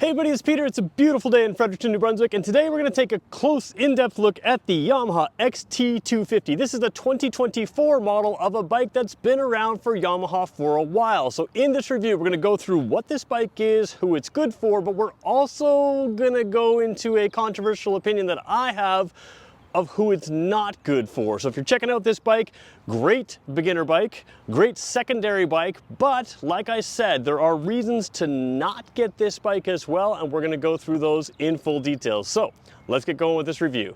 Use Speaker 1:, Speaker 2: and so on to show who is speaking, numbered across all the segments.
Speaker 1: Hey buddy, it's Peter. It's a beautiful day in Fredericton, New Brunswick, and today we're going to take a close, in-depth look at the Yamaha XT250. This is the 2024 model of a bike that's been around for Yamaha for a while. So in this review, we're going to go through what this bike is, who it's good for, but we're also going to go into a controversial opinion that I have of who it's not good for. So if you're checking out this bike, great beginner bike, great secondary bike, but like I said, there are reasons to not get this bike as well, and we're gonna go through those in full details. So let's get going with this review.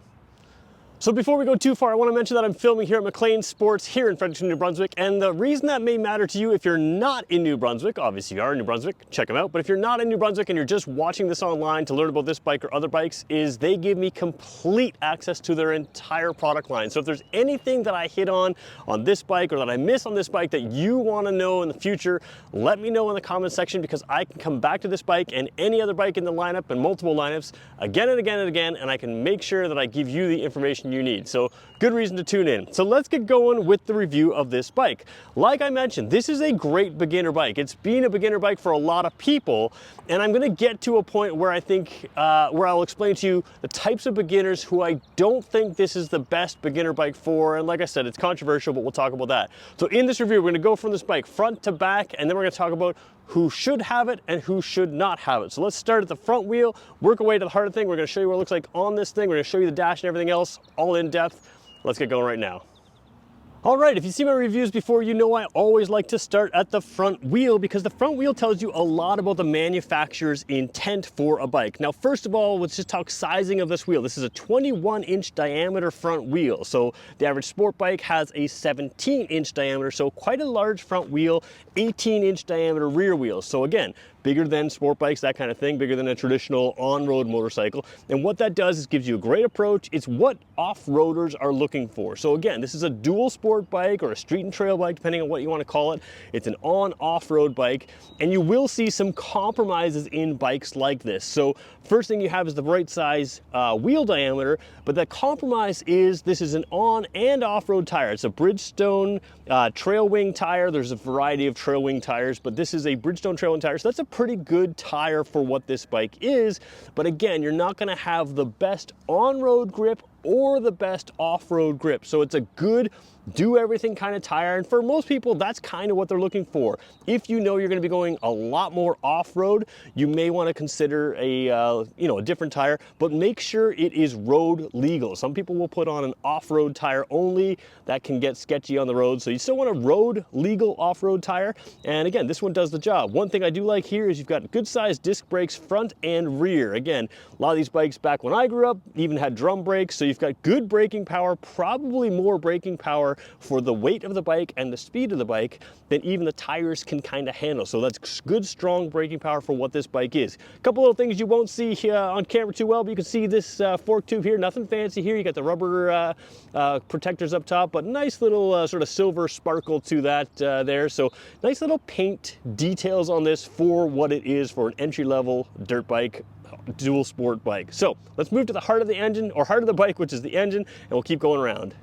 Speaker 1: So before we go too far, I want to mention that I'm filming here at McLean Sports here in Fredericton, New Brunswick, and the reason that may matter to you if you're not in New Brunswick, obviously you are in New Brunswick, check them out, but if you're not in New Brunswick and you're just watching this online to learn about this bike or other bikes, is they give me complete access to their entire product line. So if there's anything that I hit on this bike or that I miss on this bike that you want to know in the future, let me know in the comments section, because I can come back to this bike and any other bike in the lineup and multiple lineups again and again and again, and I can make sure that I give you the information you need. So good reason to tune in. So let's get going with the review of this bike. Like I mentioned, this is a great beginner bike. It's been a beginner bike for a lot of people, and I'm going to get to a point where I think, where I'll explain to you the types of beginners who I don't think this is the best beginner bike for. And like I said, it's controversial, but we'll talk about that. So in this review, we're going to go from this bike front to back, and then we're going to talk about who should have it and who should not have it. So let's start at the front wheel, work our way to the heart of the thing. We're going to show you what it looks like on this thing. We're going to show you the dash and everything else, all in depth. Let's get going right now. All right, if you see my reviews before, you know I always like to start at the front wheel, because the front wheel tells you a lot about the manufacturer's intent for a bike. Now, first of all, let's just talk sizing of this wheel. This is a 21-inch diameter front wheel. So the average sport bike has a 17-inch diameter, so quite a large front wheel, 18-inch diameter rear wheel. So again, bigger than sport bikes, that kind of thing, bigger than a traditional on-road motorcycle. And what that does is gives you a great approach. It's what off-roaders are looking for. So again, this is a dual sport bike or a street and trail bike, depending on what you want to call it. It's an on-off-road bike, and you will see some compromises in bikes like this. So first thing you have is the right size wheel diameter, but the compromise is this is an on and off-road tire. It's a Bridgestone trail wing tire. There's a variety of trail wing tires, but this is a Bridgestone trail wing tire. So that's a pretty good tire for what this bike is. But again, you're not going to have the best on-road grip or the best off-road grip. So it's a good do everything kind of tire, and for most people that's kind of what they're looking for. If you know you're going to be going a lot more off-road, you may want to consider a a different tire, but make sure it is road legal. Some people will put on an off-road tire only. That can get sketchy on the road, so you still want a road legal off-road tire, and again, this one does the job. One thing I do like here is you've got good sized disc brakes front and rear. Again, a lot of these bikes back when I grew up even had drum brakes, so you've got good braking power, probably more braking power for the weight of the bike and the speed of the bike than even the tires can kind of handle. So that's good, strong braking power for what this bike is. A couple little things you won't see here on camera too well, but you can see this fork tube here. Nothing fancy here. You got the rubber protectors up top, but nice little sort of silver sparkle to that there. So nice little paint details on this for what it is for an entry-level dirt bike, dual sport bike. So let's move to the heart of the engine, or heart of the bike, which is the engine, and we'll keep going around.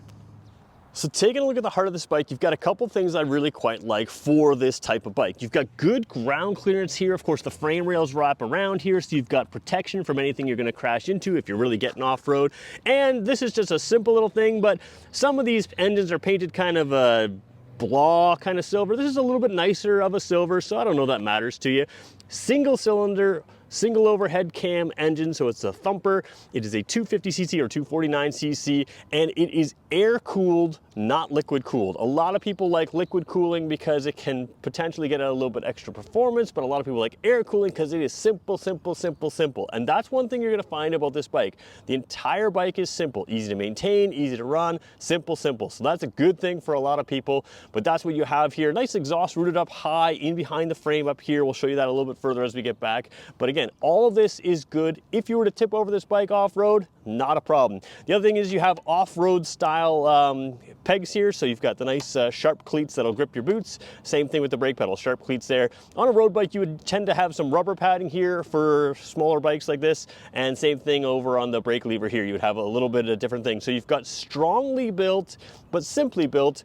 Speaker 1: So taking a look at the heart of this bike, you've got a couple things I really quite like for this type of bike. You've got good ground clearance here. Of course, the frame rails wrap around here, so you've got protection from anything you're going to crash into if you're really getting off-road. And this is just a simple little thing, but some of these engines are painted kind of a blah kind of silver. This is a little bit nicer of a silver, so I don't know if that matters to you. Single cylinder, single overhead cam engine, so it's a thumper. It is a 250cc or 249cc, and it is air cooled, not liquid cooled. A lot of people like liquid cooling because it can potentially get a little bit extra performance, but a lot of people like air cooling because it is simple, simple, simple, simple. And that's one thing you're going to find about this bike. The entire bike is simple, easy to maintain, easy to run, simple, simple. So that's a good thing for a lot of people, but that's what you have here. Nice exhaust rooted up high in behind the frame up here. We'll show you that a little bit further as we get back. But again, all of this is good. If you were to tip over this bike off-road, not a problem. The other thing is you have off-road style pegs here, so you've got the nice sharp cleats that'll grip your boots. Same thing with the brake pedal, sharp cleats there. On a road bike, you would tend to have some rubber padding here for smaller bikes like this, and same thing over on the brake lever here. You would have a little bit of different things. So you've got strongly built, but simply built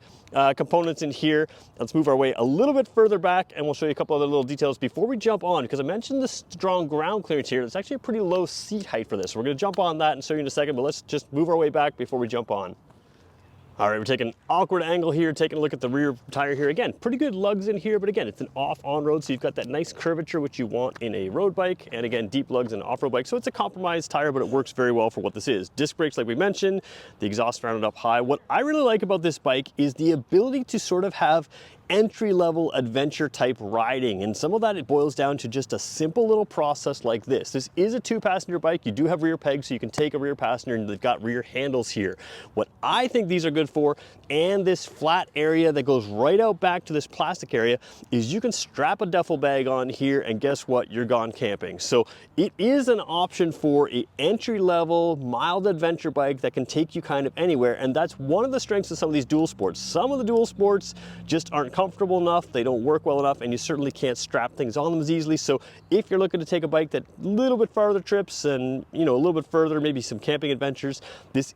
Speaker 1: components in here. Let's move our way a little bit further back, and we'll show you a couple other little details before we jump on, because I mentioned the strong ground clearance here. It's actually a pretty low seat height for this. We're going to jump on that and show you in a second, but let's just move our way back before we jump on. All right, we're taking an awkward angle here, taking a look at the rear tire here. Again, pretty good lugs in here, but again, it's an off-on-road, so you've got that nice curvature which you want in a road bike, and again, deep lugs in an off-road bike. So it's a compromised tire, but it works very well for what this is. Disc brakes, like we mentioned, the exhaust rounded up high. What I really like about this bike is the ability to sort of have entry-level adventure type riding, and some of that it boils down to just a simple little process like this. This is a 2-passenger bike. You do have rear pegs, so you can take a rear passenger, and they've got rear handles here. What I think these are good for, and this flat area that goes right out back to this plastic area, is you can strap a duffel bag on here, and guess what? You're gone camping. So it is an option for an entry-level mild adventure bike that can take you kind of anywhere, and that's one of the strengths of some of these dual sports. Some of the dual sports just aren't comfortable enough, they don't work well enough, and you certainly can't strap things on them as easily. So if you're looking to take a bike that a little bit farther trips and, you know, a little bit further, maybe some camping adventures, this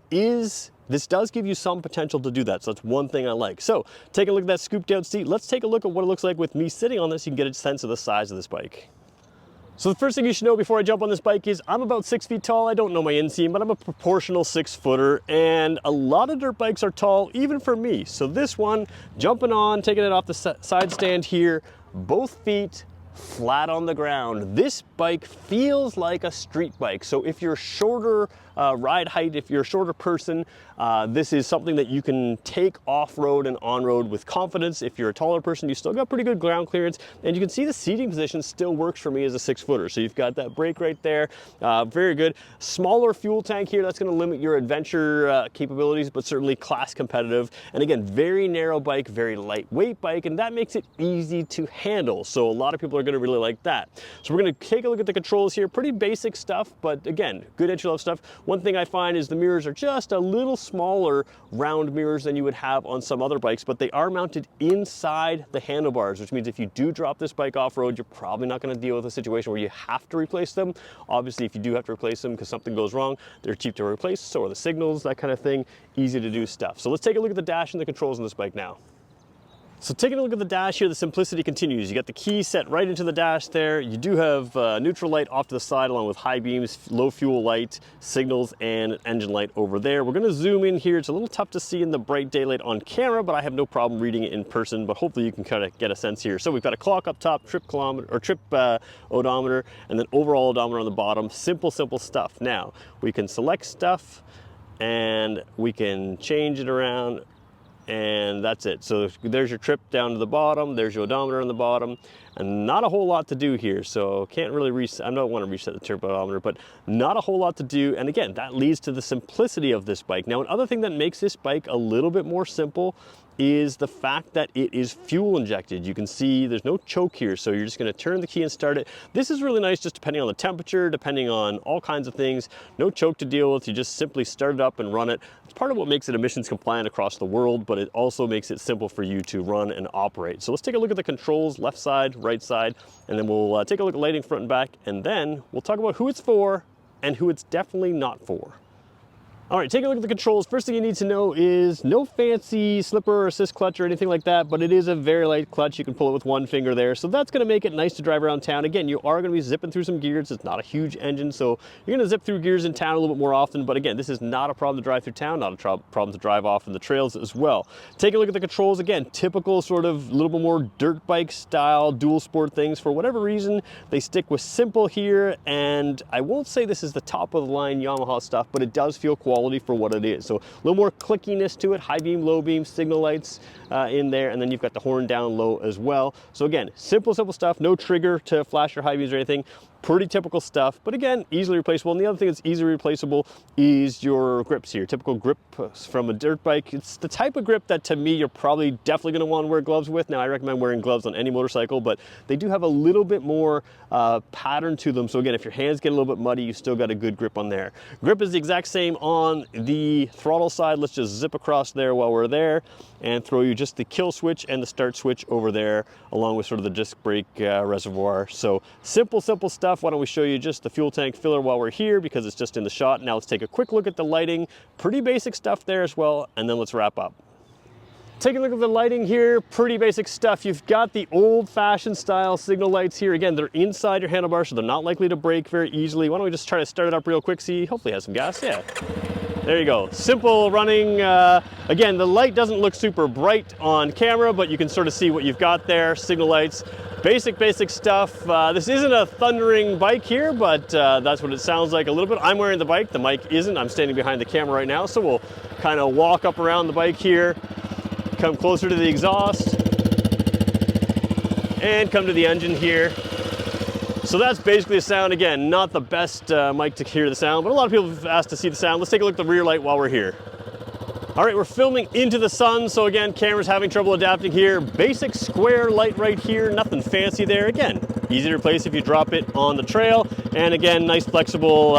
Speaker 1: does give you some potential to do that. So that's one thing I like. So take a look at that scooped down seat. Let's take a look at what it looks like with me sitting on this. You can get a sense of the size of this bike. So the first thing you should know before I jump on this bike is I'm about 6 feet tall. I don't know my inseam, but I'm a proportional 6-footer, and a lot of dirt bikes are tall, even for me. So this one, jumping on, taking it off the side stand here, both feet flat on the ground. This bike feels like a street bike. So if you're shorter ride height, if you're a shorter person, this is something that you can take off-road and on-road with confidence. If you're a taller person, you still got pretty good ground clearance, and you can see the seating position still works for me as a 6-footer. So you've got that brake right there, very good. Smaller fuel tank here, that's gonna limit your adventure capabilities, but certainly class competitive. And again, very narrow bike, very lightweight bike, and that makes it easy to handle. So a lot of people are gonna really like that. So we're gonna take a look at the controls here, pretty basic stuff, but again, good entry-level stuff. One thing I find is the mirrors are just a little smaller round mirrors than you would have on some other bikes, but they are mounted inside the handlebars, which means if you do drop this bike off-road, you're probably not going to deal with a situation where you have to replace them. Obviously, if you do have to replace them because something goes wrong, they're cheap to replace, so are the signals, that kind of thing, easy to do stuff. So let's take a look at the dash and the controls on this bike now. So taking a look at the dash here, the simplicity continues. You got the key set right into the dash there. You do have neutral light off to the side along with high beams, low fuel light, signals, and engine light over there. We're gonna zoom in here. It's a little tough to see in the bright daylight on camera, but I have no problem reading it in person, but hopefully you can kind of get a sense here. So we've got a clock up top, trip odometer, and then overall odometer on the bottom. Simple stuff. Now, we can select stuff and we can change it around, and that's it. So there's your trip down to the bottom, there's your odometer on the bottom, and not a whole lot to do here. So can't really reset, I don't want to reset the trip odometer, but not a whole lot to do. And again, that leads to the simplicity of this bike. Now, another thing that makes this bike a little bit more simple is the fact that it is fuel injected. You can see there's no choke here, so you're just gonna turn the key and start it. This is really nice just depending on the temperature, depending on all kinds of things. No choke to deal with, you just simply start it up and run it. It's part of what makes it emissions compliant across the world, but it also makes it simple for you to run and operate. So let's take a look at the controls, left side, right side, and then we'll take a look at lighting front and back, and then we'll talk about who it's for and who it's definitely not for. All right, take a look at the controls. First thing you need to know is no fancy slipper or assist clutch or anything like that, but it is a very light clutch. You can pull it with one finger there. So that's gonna make it nice to drive around town. Again, you are gonna be zipping through some gears. It's not a huge engine, so you're gonna zip through gears in town a little bit more often. But again, this is not a problem to drive through town, not a problem to drive off in the trails as well. Take a look at the controls. Again, typical sort of little bit more dirt bike style, dual sport things. For whatever reason, they stick with simple here. And I won't say this is the top of the line Yamaha stuff, but it does feel quality for what it is. So a little more clickiness to it, high beam, low beam, signal lights in there, and then you've got the horn down low as well. So again, simple stuff, no trigger to flash your high beams or anything. Pretty typical stuff, but again, easily replaceable. And the other thing that's easily replaceable is your grips here. Typical grip from a dirt bike. It's the type of grip that to me, you're probably definitely gonna wanna wear gloves with. Now, I recommend wearing gloves on any motorcycle, but they do have a little bit more pattern to them. So again, if your hands get a little bit muddy, you still got a good grip on there. Grip is the exact same on the throttle side. Let's just zip across there while we're there and throw you just the kill switch and the start switch over there, along with sort of the disc brake reservoir. So simple stuff. Why don't we show you just the fuel tank filler while we're here, because it's just in the shot. Now let's take a quick look at the lighting. Pretty basic stuff there as well, and then let's wrap up. Taking a look at the lighting here, pretty basic stuff. You've got the old-fashioned style signal lights here. Again, they're inside your handlebar, so they're not likely to break very easily. Why don't we just try to start it up real quick, see, hopefully it has some gas, yeah. There you go, simple running. Again, the light doesn't look super bright on camera, but you can sort of see what you've got there, signal lights. Basic stuff. This isn't a thundering bike here, but that's what it sounds like a little bit. I'm wearing the bike, the mic isn't. I'm standing behind the camera right now, so we'll kind of walk up around the bike here, come closer to the exhaust, and come to the engine here. So that's basically the sound. Again, not the best mic to hear the sound, but a lot of people have asked to see the sound. Let's take a look at the rear light while we're here. All right, we're filming into the sun, so again, camera's having trouble adapting here. Basic square light right here, nothing fancy there. Again, easy to replace if you drop it on the trail. And again, nice flexible,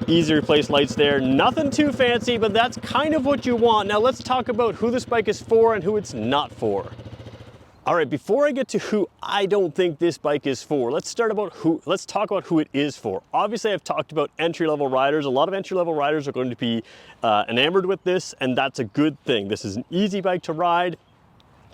Speaker 1: easy to replace lights there. Nothing too fancy, but that's kind of what you want. Now let's talk about who this bike is for and who it's not for. All right, before I get to who I don't think this bike is for, let's talk about who it is for. Obviously, I've talked about entry-level riders. A lot of entry-level riders are going to be enamored with this, and that's a good thing. This is an easy bike to ride,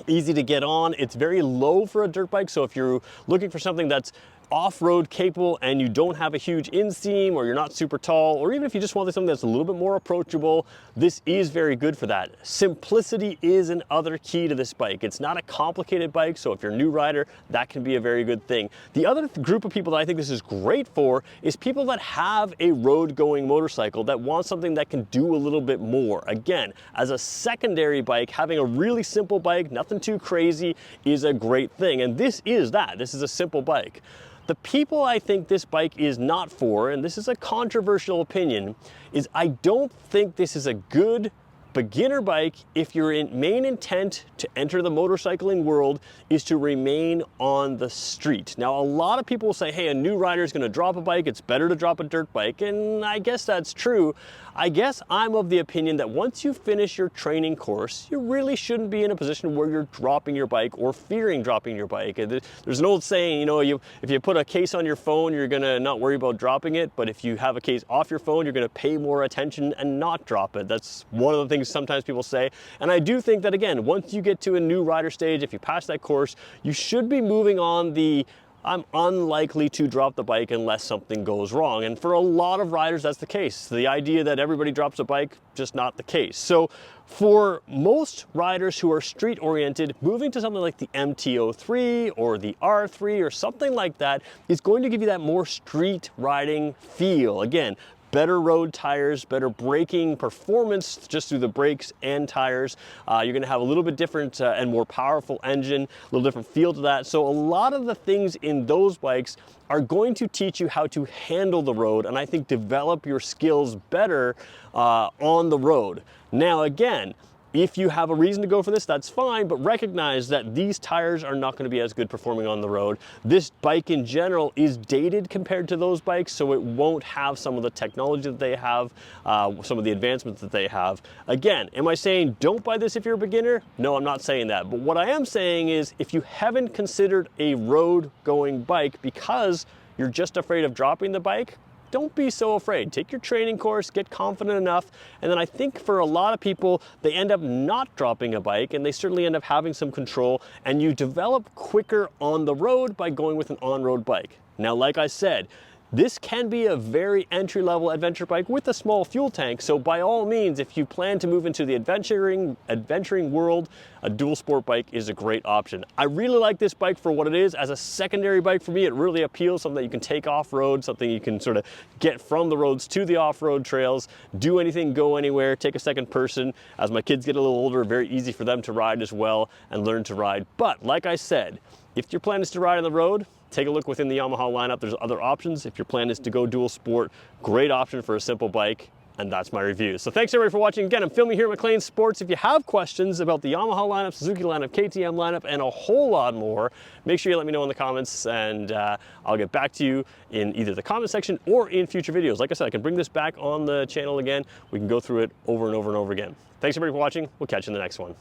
Speaker 1: easy to get on. It's very low for a dirt bike, so if you're looking for something that's off-road capable and you don't have a huge inseam, or you're not super tall, or even if you just want something that's a little bit more approachable, this is very good for that. Simplicity is another key to this bike. It's not a complicated bike, so if you're a new rider, that can be a very good thing. The other group of people that I think this is great for is people that have a road-going motorcycle that want something that can do a little bit more. Again, as a secondary bike, having a really simple bike, nothing too crazy, is a great thing, and this is that. This is a simple bike. The people I think this bike is not for, and this is a controversial opinion, is I don't think this is a good beginner bike if your main intent to enter the motorcycling world is to remain on the street. Now, a lot of people will say, hey, a new rider is going to drop a bike, it's better to drop a dirt bike, and I guess that's true. I guess I'm of the opinion that once you finish your training course, you really shouldn't be in a position where you're dropping your bike or fearing dropping your bike. There's an old saying, you know, if you put a case on your phone, you're gonna not worry about dropping it, but if you have a case off your phone, you're gonna pay more attention and not drop it. That's one of the things sometimes people say. And I do think that, again, once you get to a new rider stage, if you pass that course, you should be moving on the I'm unlikely to drop the bike unless something goes wrong. And for a lot of riders, that's the case. The idea that everybody drops a bike, just not the case. So for most riders who are street oriented, moving to something like the MT-03 or the R3 or something like that is going to give you that more street riding feel. Again, better road tires, better braking performance just through the brakes and tires. You're gonna have a little bit different and more powerful engine, a little different feel to that. So a lot of the things in those bikes are going to teach you how to handle the road, and I think develop your skills better on the road. Now again, if you have a reason to go for this, that's fine, but recognize that these tires are not going to be as good performing on the road. This bike in general is dated compared to those bikes, so it won't have some of the technology that they have, some of the advancements that they have. Again, am I saying don't buy this if you're a beginner? No, I'm not saying that. But what I am saying is if you haven't considered a road-going bike because you're just afraid of dropping the bike, don't be so afraid. Take your training course, get confident enough, and then I think for a lot of people, they end up not dropping a bike, and they certainly end up having some control, and you develop quicker on the road by going with an on-road bike. Now, like I said, this can be a very entry-level adventure bike with a small fuel tank, so by all means, if you plan to move into the adventuring world, a dual sport bike is a great option. I really like this bike for what it is. As a secondary bike for me, it really appeals, something that you can take off-road, something you can sort of get from the roads to the off-road trails, do anything, go anywhere, take a second person. As my kids get a little older, very easy for them to ride as well and learn to ride. But like I said, if your plan is to ride on the road, take a look within the Yamaha lineup. There's other options. If your plan is to go dual sport, great option for a simple bike. And that's my review. So thanks everybody for watching. Again, I'm filming here at McLean Sports. If you have questions about the Yamaha lineup, Suzuki lineup, KTM lineup, and a whole lot more, make sure you let me know in the comments, and I'll get back to you in either the comment section or in future videos. Like I said, I can bring this back on the channel again. We can go through it over and over and over again. Thanks everybody for watching. We'll catch you in the next one.